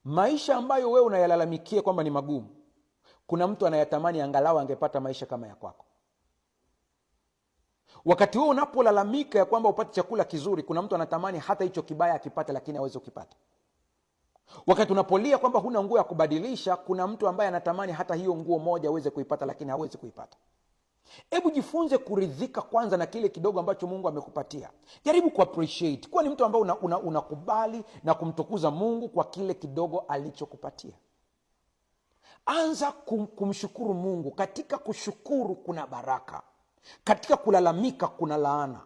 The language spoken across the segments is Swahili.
Maisha ambayo wewe unayalalamikia kwamba ni magumu, kuna mtu anayatamani angalau angepata maisha kama ya kwako. Wakati wewe unapolalamika ya kwamba upate chakula kizuri, kuna mtu anatamani hata hicho kibaya akipate, lakini hawezi kukipata. Wakati unapolia kwamba huna nguo ya kubadilisha, kuna mtu ambaye anatamani hata hiyo nguo moja aweze kuipata, lakini hawezi kuipata. Hebu jifunze kuridhika kwanza na kile kidogo ambacho Mungu amekupatia. Jaribu kuappreciate. Kuwa ni mtu ambaye unakubali na kumtukuza Mungu kwa kile kidogo alichokupatia. Anza kumshukuru Mungu. Katika kushukuru kuna baraka. Katika kulalamika kuna laana.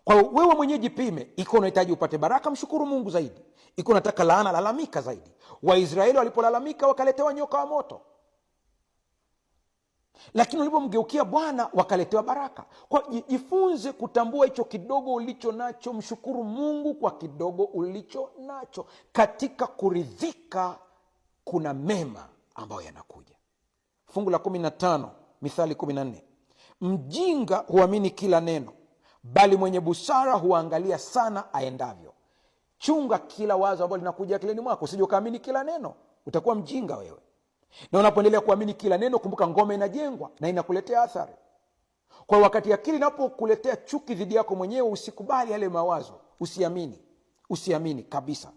Kwa wewe mwenyewe jipime, iko unahitaji upate baraka, mshukuru Mungu zaidi. Iko unataka laana, lalamika zaidi. Waisraeli walipolalamika wakaletewa nyoka wa moto, lakini walipomgeukia Bwana wakaletewa baraka. Kwa jifunze kutambua hicho kidogo ulicho nacho, mshukuru Mungu kwa kidogo ulicho nacho. Katika kuridhika kuna mema ambayo yanakuja. Fungu la 15, Mithali 14. Mjinga huamini kila neno, bali mwenye busara huangalia sana aendavyo. Chunga kila wazo ambalo linakuja akilini mwako, usije ukaamini kila neno, utakuwa mjinga wewe. Na unapoendelea kuamini kila neno, kumbuka ngome inajengwa na inakuletea athari. Kwa wakati akili inapokuletea chuki dhidi yako mwenyewe, usikubali yale mawazo, usiamini kabisa.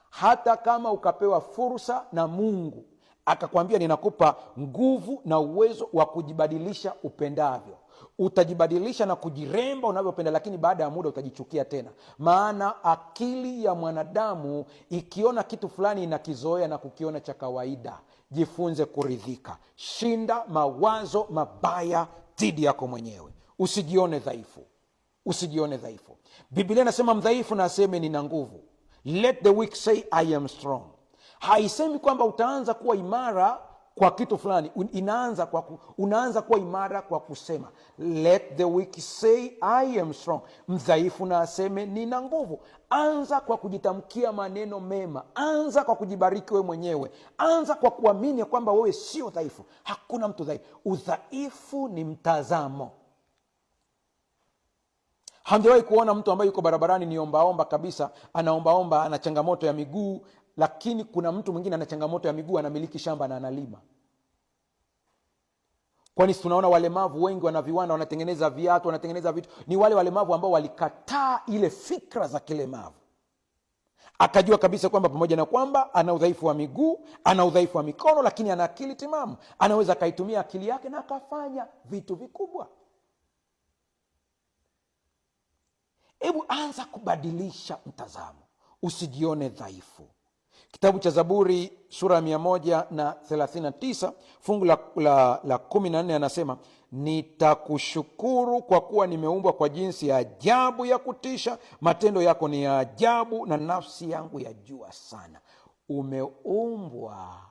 Hata kama ukapewa fursa na Mungu akakwambia ninakupa nguvu na uwezo wa kujibadilisha upendavyo, utajibadilisha na kujiremba unavyopenda, lakini baada ya muda utajichukia tena. Maana akili ya mwanadamu ikiona kitu fulani inakizoea na kukiona cha kawaida. Jifunze kuridhika. Shinda mawazo mabaya dhidi yako mwenyewe. Usijione dhaifu. Biblia inasema mdhaifu na aseme nina nguvu. Let the weak say I am strong. Haisemi kwamba utaanza kuwa imara kwa kitu fulani. Unaanza kuwa imara kwa kusema let the weak say I am strong. Mdhaifu na aseme nina nguvu. Anza kwa kujitamkia maneno mema. Anza kwa kujibariki wewe mwenyewe. Anza kwa kuamini kwamba wewe sio dhaifu. Hakuna mtu dhaifu. Udhaifu ni mtazamo. Hamjawahi kuona mtu ambaye yuko barabarani ni ombaomba kabisa, anaombaomba, ana changamoto ya miguu, lakini kuna mtu mwingine ana changamoto ya miguu, anamiliki shamba na analima? Kwani tunaona walemavu wengi wana viwanda, wanatengeneza viatu, wanatengeneza vitu. Ni wale walemavu ambao walikataa ile fikra za kilemavu. Akajua kabisa kwamba pamoja na kwamba ana udhaifu wa miguu, ana udhaifu wa mikono, lakini ana akili timamu. Anaweza akaitumia akili yake na akafanya vitu vikubwa. Hebu anza kubadilisha mtazamo. Usijione dhaifu. Kitabu cha Zaburi sura ya 139 fungu la 14 anasema, nitakushukuru kwa kuwa nimeumbwa kwa jinsi ya ajabu ya kutisha. Matendo yako ni ya ajabu na nafsi yangu yajua sana. Umeumbwa